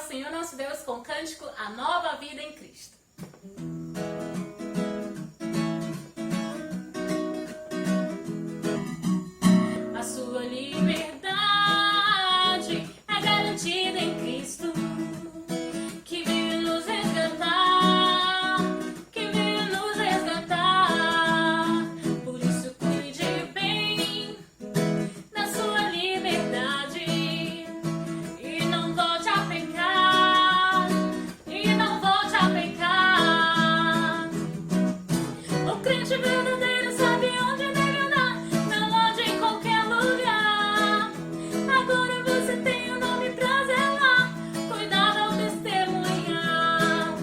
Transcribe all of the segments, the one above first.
Senhor nosso Deus com o cântico A Nova Vida em Cristo. A sua liberdade é garantida em Cristo, que veio nos resgatar, Por isso cuide bem da sua liberdade e não volte a pecar, O crente verdadeiro sabe onde deve andar, na loja, em qualquer lugar. Agora você tem um nome pra zelar, cuidado ao testemunhar.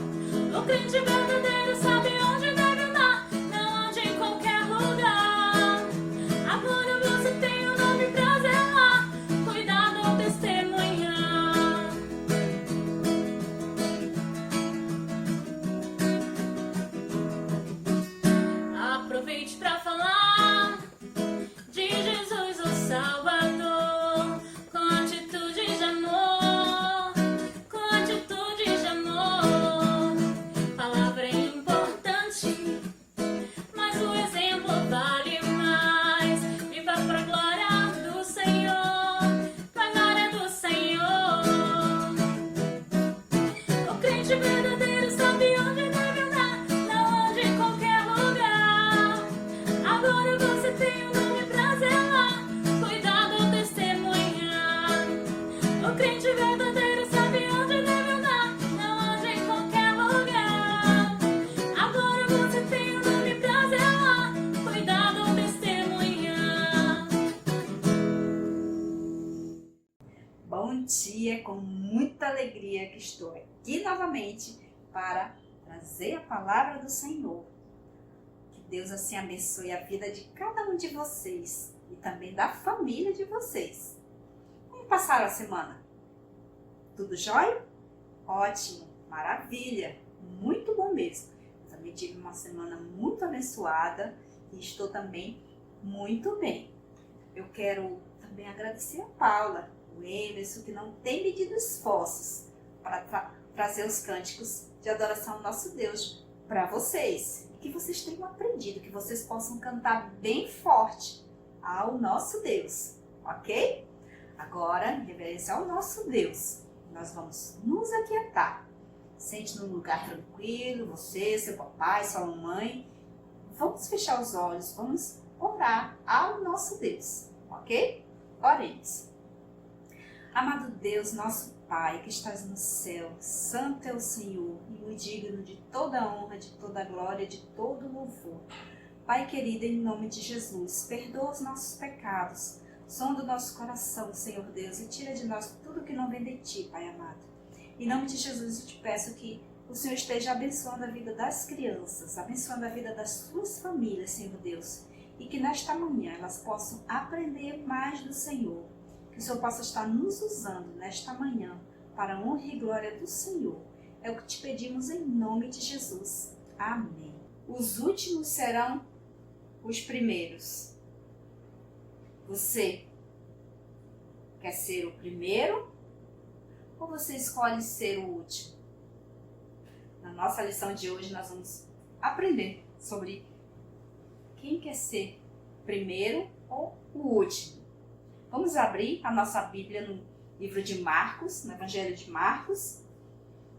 O crente verdadeiro sabe onde deve andar, na loja, em qualquer lugar. Agora você tem um nome pra zelar, cuidado ao testemunhar. Aproveite pra falar de Jesus, o Salvador, com atitude de amor, Palavra é importante, mas o exemplo vale mais. Viva pra glória do Senhor, O crente verdadeiro sabe onde deve andar, na onde, em qualquer lugar. Agora você tem um nome pra zelar, cuidado ao testemunhar. O crente verdadeiro sabe onde deve andar, na onde, em qualquer lugar. Agora você tem um nome pra zelar, cuidado ao testemunhar. Bom dia, com muita alegria que estou aqui novamente para trazer a palavra do Senhor. Que Deus assim abençoe a vida de cada um de vocês e também da família de vocês. Como passaram a semana? Tudo jóia? Ótimo, maravilha, muito bom mesmo. Eu também tive uma semana muito abençoada e estou também muito bem. Eu quero também agradecer a Paula, o Emerson, que não tem medido esforços para trazer os cânticos de adoração ao nosso Deus para vocês. E que vocês tenham aprendido, que vocês possam cantar bem forte ao nosso Deus, ok? Agora, em reverência ao nosso Deus, nós vamos nos aquietar. Sente num lugar tranquilo, você, seu papai, sua mamãe. Vamos fechar os olhos, vamos orar ao nosso Deus, ok? Oremos. Amado Deus, nosso Pai, que estás no céu, santo é o Senhor e muito digno de toda a honra, de toda a glória, de todo o louvor. Pai querido, em nome de Jesus, perdoa os nossos pecados, sonda o nosso coração, Senhor Deus, e tira de nós tudo que não vem de Ti, Pai amado. Em nome de Jesus, eu te peço que o Senhor esteja abençoando a vida das crianças, abençoando a vida das suas famílias, Senhor Deus, e que nesta manhã elas possam aprender mais do Senhor. Que o Senhor possa estar nos usando nesta manhã para a honra e glória do Senhor. É o que te pedimos em nome de Jesus. Amém. Os últimos serão os primeiros. Você quer ser o primeiro ou você escolhe ser o último? Na nossa lição de hoje nós vamos aprender sobre quem quer ser primeiro ou o último. Vamos abrir a nossa Bíblia no livro de Marcos, no Evangelho de Marcos,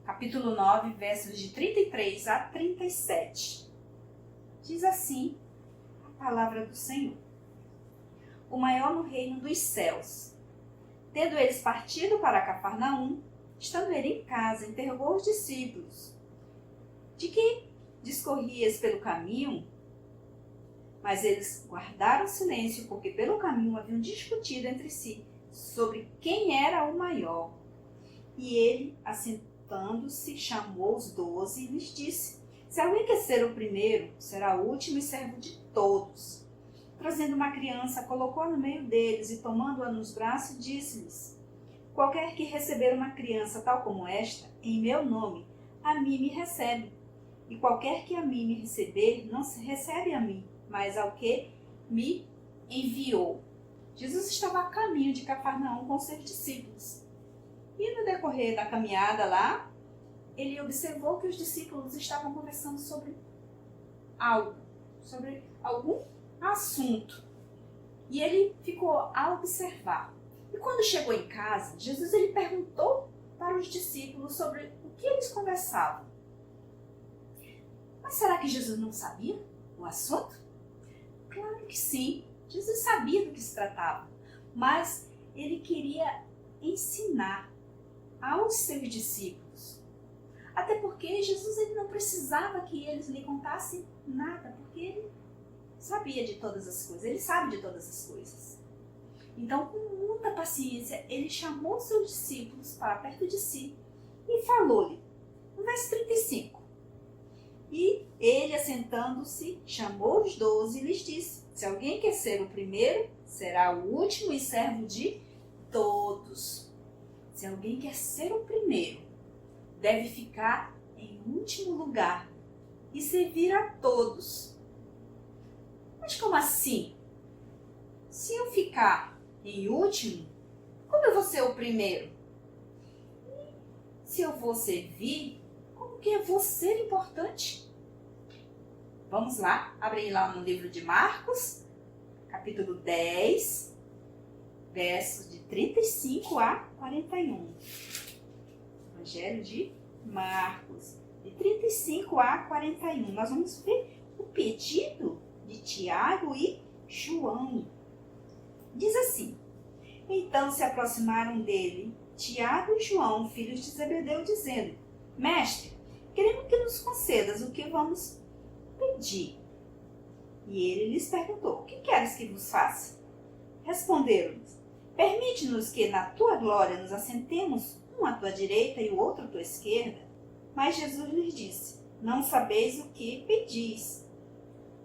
capítulo 9, versos de 33 a 37. Diz assim a palavra do Senhor. O maior no reino dos céus. Tendo eles partido para Cafarnaum, estando ele em casa, interrogou os discípulos: de que discorrias pelo caminho? Mas eles guardaram silêncio, porque pelo caminho haviam discutido entre si sobre quem era o maior. E ele, assentando-se, chamou os 12 e lhes disse: se alguém quer ser o primeiro, será o último e servo de todos. Trazendo uma criança, colocou-a no meio deles e, tomando-a nos braços, disse-lhes: qualquer que receber uma criança tal como esta, em meu nome, a mim me recebe. E qualquer que a mim me receber, não se recebe a mim, mas ao que me enviou. Jesus estava a caminho de Cafarnaum com seus discípulos. E no decorrer da caminhada lá, ele observou que os discípulos estavam conversando sobre algum assunto. E ele ficou a observar. E quando chegou em casa, Jesus ele perguntou para os discípulos sobre o que eles conversavam. Mas será que Jesus não sabia o assunto? Claro que sim, Jesus sabia do que se tratava, mas ele queria ensinar aos seus discípulos. Até porque Jesus ele não precisava que eles lhe contassem nada, porque ele sabia de todas as coisas, ele sabe de todas as coisas. Então, com muita paciência, ele chamou seus discípulos para perto de si e falou-lhe, no verso 35, e ele, assentando-se, chamou os 12 e lhes disse, se alguém quer ser o primeiro, será o último e servo de todos. Se alguém quer ser o primeiro, deve ficar em último lugar e servir a todos. Mas como assim? Se eu ficar em último, como eu vou ser o primeiro? Se eu vou servir, como que eu vou ser importante? Vamos lá, abre lá no livro de Marcos, capítulo 10, versos de 35 a 41. Evangelho de Marcos, de 35 a 41. Nós vamos ver o pedido de Tiago e João. Diz assim, então se aproximaram dele Tiago e João, filhos de Zebedeu, dizendo, mestre, queremos que nos concedas o que vamos pedir. E ele lhes perguntou, o que queres que vos faça? Responderam-lhes, permite-nos que na tua glória nos assentemos, um à tua direita e o outro à tua esquerda. Mas Jesus lhes disse, não sabeis o que pedis.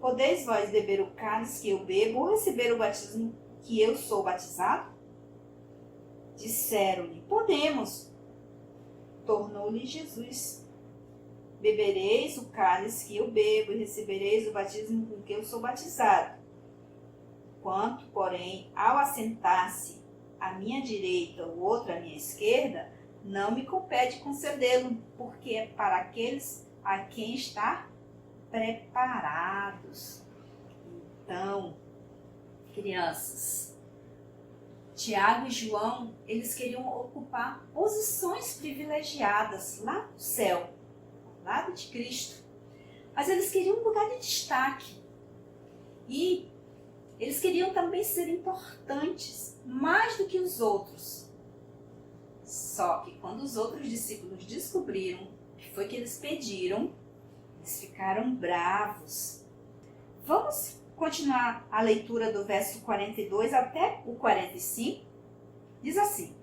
Podeis vós beber o cálice que eu bebo ou receber o batismo que eu sou batizado? Disseram-lhe, podemos. Tornou-lhe Jesus, bebereis o cálice que eu bebo e recebereis o batismo com que eu sou batizado. Quanto, porém, ao assentar-se à minha direita, o outro à minha esquerda, não me compete concedê-lo, porque é para aqueles a quem está preparados. Então, crianças, Tiago e João, eles queriam ocupar posições privilegiadas lá no céu, ao lado de Cristo. Mas eles queriam um lugar de destaque. E eles queriam também ser importantes, mais do que os outros. Só que quando os outros discípulos descobriram o que foi que eles pediram, eles ficaram bravos. Vamos continuar a leitura do verso 42 até o 45? Diz assim,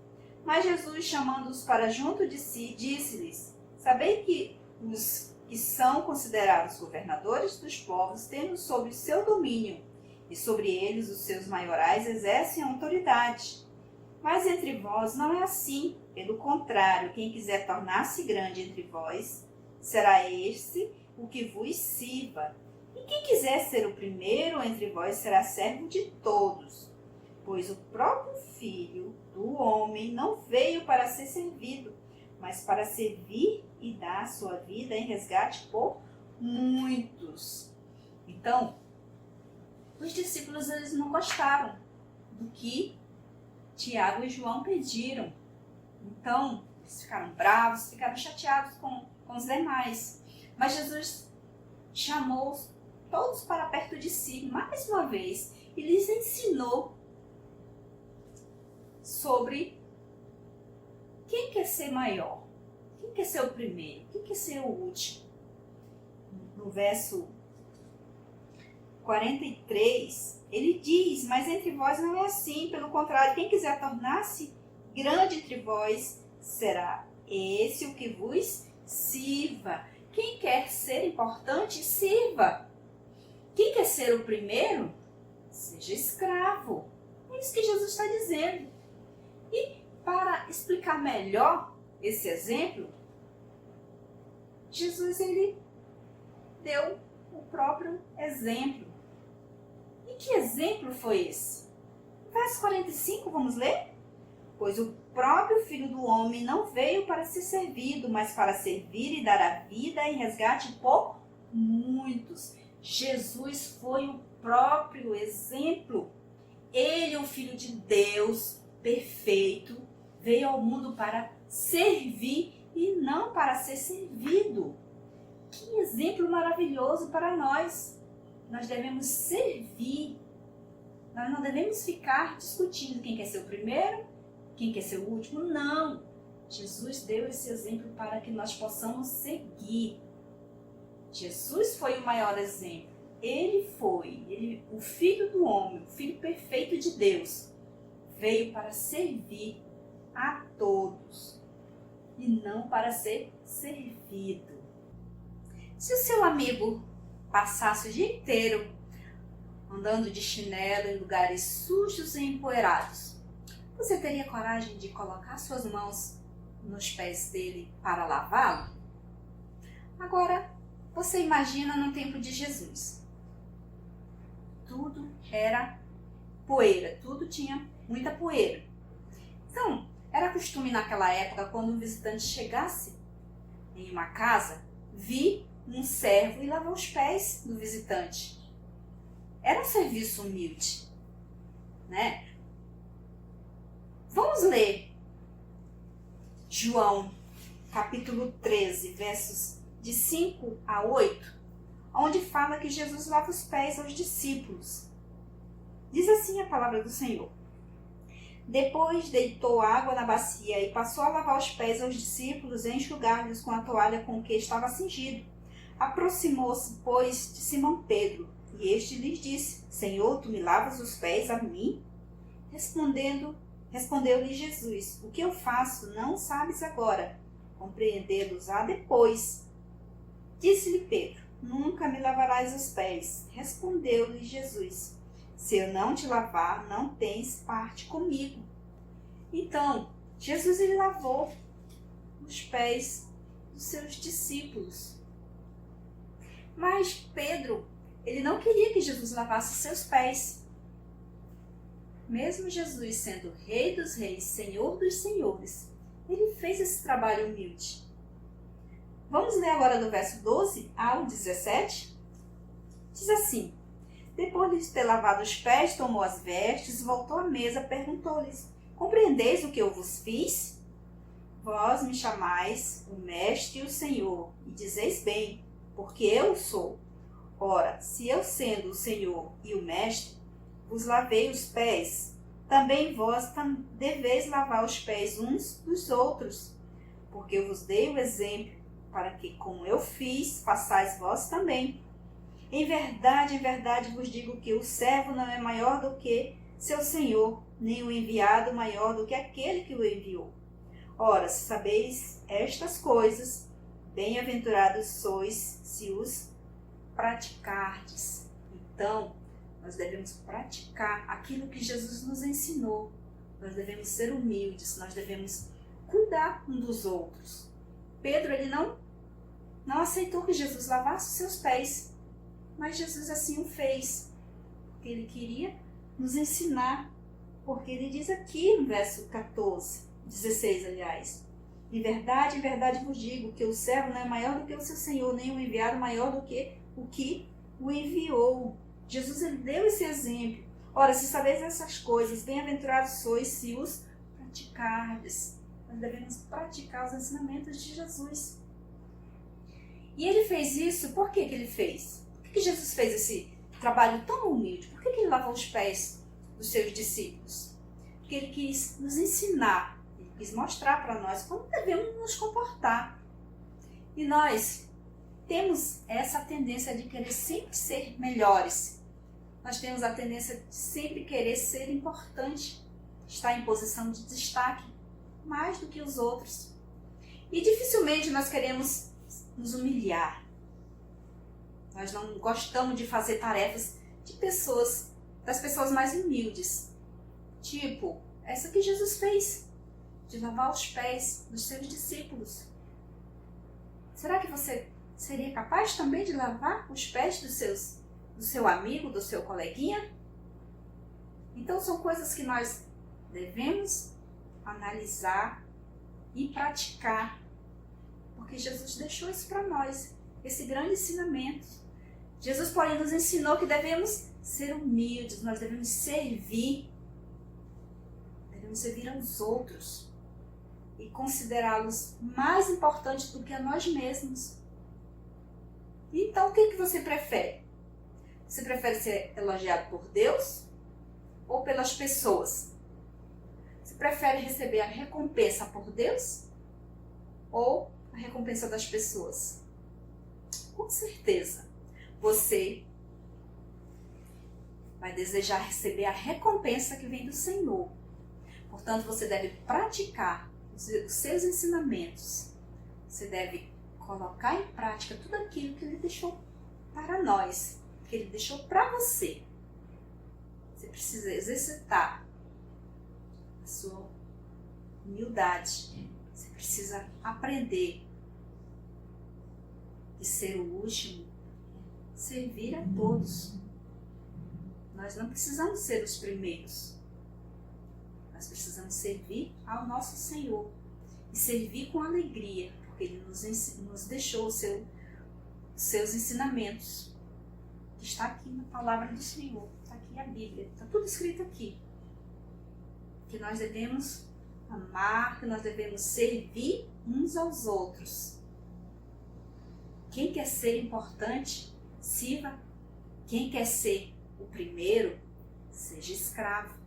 mas Jesus, chamando-os para junto de si, disse-lhes, sabei que os que são considerados governadores dos povos têm sob seu domínio, e sobre eles os seus maiorais exercem autoridade. Mas entre vós não é assim. Pelo contrário, quem quiser tornar-se grande entre vós, será esse o que vos sirva. E quem quiser ser o primeiro entre vós será servo de todos. Pois o próprio Filho do Homem não veio para ser servido, mas para servir e dar a sua vida em resgate por muitos. Então, os discípulos eles não gostaram do que Tiago e João pediram. Então, eles ficaram bravos, ficaram chateados com os demais. Mas Jesus chamou todos para perto de si, mais uma vez, e lhes ensinou sobre quem quer ser maior, quem quer ser o primeiro, quem quer ser o último. No verso 43, ele diz, mas entre vós não é assim, pelo contrário, quem quiser tornar-se grande entre vós, será esse o que vos sirva. Quem quer ser importante, sirva. Quem quer ser o primeiro, seja escravo. É isso que Jesus está dizendo. E para explicar melhor esse exemplo, Jesus ele deu o próprio exemplo. E que exemplo foi esse? Verso 45, vamos ler? Pois o próprio Filho do Homem não veio para ser servido, mas para servir e dar a vida em resgate por muitos. Jesus foi o próprio exemplo. Ele, o Filho de Deus, perfeito, veio ao mundo para servir e não para ser servido. Que exemplo maravilhoso para nós. Nós devemos servir. Nós não devemos ficar discutindo quem quer ser o primeiro, quem quer ser o último. Não. Jesus deu esse exemplo para que nós possamos seguir. Jesus foi o maior exemplo. Ele foi, o Filho do Homem, o Filho perfeito de Deus, veio para servir a todos e não para ser servido. Se o seu amigo passasse o dia inteiro andando de chinelo em lugares sujos e empoeirados, você teria coragem de colocar suas mãos nos pés dele para lavá-lo? Agora, você imagina no tempo de Jesus. Tudo era poeira, tudo tinha muita poeira. Então, era costume naquela época, quando um visitante chegasse em uma casa, vir um servo e lavar os pés do visitante. Era um serviço humilde, né? Vamos ler João, capítulo 13, versos de 5 a 8, onde fala que Jesus lava os pés aos discípulos. Diz assim a palavra do Senhor. Depois deitou água na bacia e passou a lavar os pés aos discípulos e enxugar-lhes com a toalha com que estava cingido. Aproximou-se, pois, de Simão Pedro, e este lhes disse: Senhor, tu me lavas os pés a mim? Respondeu-lhe Jesus: O que eu faço não sabes agora, compreendê-los-á depois. Disse-lhe Pedro: Nunca me lavarás os pés. Respondeu-lhe Jesus: Se eu não te lavar, não tens parte comigo. Então, Jesus ele lavou os pés dos seus discípulos. Mas Pedro, ele não queria que Jesus lavasse seus pés. Mesmo Jesus sendo Rei dos Reis, Senhor dos Senhores, ele fez esse trabalho humilde. Vamos ler agora do verso 12 ao 17? Diz assim: Depois de ter lavado os pés, tomou as vestes, voltou à mesa, perguntou-lhes: Compreendeis o que eu vos fiz? Vós me chamais o Mestre e o Senhor, e dizeis bem, porque eu sou. Ora, se eu sendo o Senhor e o Mestre, vos lavei os pés, também vós deveis lavar os pés uns dos outros, porque eu vos dei o exemplo, para que, como eu fiz, façais vós também. Em verdade vos digo que o servo não é maior do que seu senhor, nem o enviado maior do que aquele que o enviou. Ora, se sabeis estas coisas, bem-aventurados sois se os praticardes. Então, nós devemos praticar aquilo que Jesus nos ensinou. Nós devemos ser humildes, nós devemos cuidar um dos outros. Pedro, ele não aceitou que Jesus lavasse os seus pés, mas Jesus assim o fez, porque ele queria nos ensinar, porque ele diz aqui no verso 16, aliás, em verdade vos digo que o servo não é maior do que o seu senhor, nem o enviado maior do que o que o enviou. Jesus ele deu esse exemplo. Ora, se sabeis essas coisas, bem-aventurados sois se os praticardes. Nós devemos praticar os ensinamentos de Jesus. E ele fez isso, por que ele fez? Por que Jesus fez esse trabalho tão humilde? Por que ele lavou os pés dos seus discípulos? Porque ele quis nos ensinar, ele quis mostrar para nós como devemos nos comportar. E nós temos essa tendência de querer sempre ser melhores. Nós temos a tendência de sempre querer ser importante, estar em posição de destaque, mais do que os outros. E dificilmente nós queremos nos humilhar. Nós não gostamos de fazer tarefas das pessoas mais humildes. Tipo, essa que Jesus fez, de lavar os pés dos seus discípulos. Será que você seria capaz também de lavar os pés do seu amigo, do seu coleguinha? Então são coisas que nós devemos analisar e praticar. Porque Jesus deixou isso para nós, esse grande ensinamento. Jesus, porém, nos ensinou que devemos ser humildes, nós devemos servir aos outros e considerá-los mais importantes do que a nós mesmos. Então, o que você prefere? Você prefere ser elogiado por Deus ou pelas pessoas? Você prefere receber a recompensa por Deus ou a recompensa das pessoas? Com certeza, você vai desejar receber a recompensa que vem do Senhor. Portanto, você deve praticar os seus ensinamentos. Você deve colocar em prática tudo aquilo que Ele deixou para nós, que Ele deixou para você. Você precisa exercitar a sua humildade. Você precisa aprender de ser o último, servir a todos. Nós não precisamos ser os primeiros. Nós precisamos servir ao nosso Senhor e servir com alegria, porque Ele nos deixou os seus ensinamentos, que está aqui na palavra do Senhor, está aqui a Bíblia, está tudo escrito aqui. Que nós devemos amar, que nós devemos servir uns aos outros. Quem quer ser importante, sirva. Quem quer ser o primeiro, seja escravo.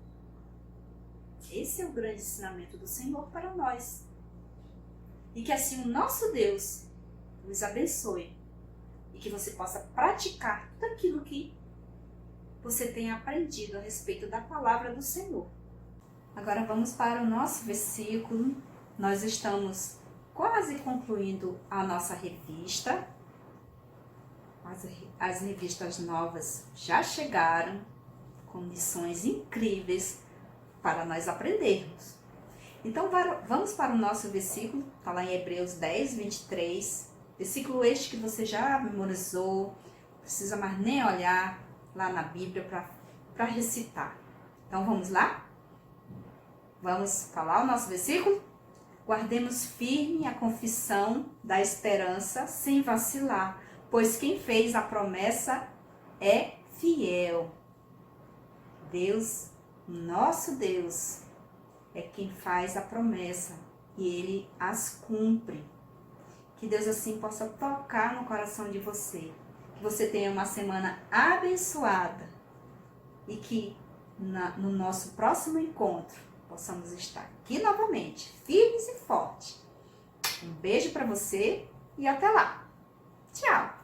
Esse é o grande ensinamento do Senhor para nós. E que assim o nosso Deus nos abençoe. E que você possa praticar tudo aquilo que você tem aprendido a respeito da palavra do Senhor. Agora vamos para o nosso versículo. Nós estamos quase concluindo a nossa revista. As revistas novas já chegaram com lições incríveis para nós aprendermos. Então vamos para o nosso versículo, está lá em Hebreus 10, 23. Versículo este que você já memorizou, não precisa mais nem olhar lá na Bíblia para recitar. Então vamos lá? Vamos falar o nosso versículo? Guardemos firme a confissão da esperança sem vacilar, pois quem fez a promessa é fiel. Deus, nosso Deus, é quem faz a promessa e Ele as cumpre. Que Deus assim possa tocar no coração de você. Que você tenha uma semana abençoada e que no nosso próximo encontro possamos estar aqui novamente, firmes e fortes. Um beijo para você e até lá. Tchau!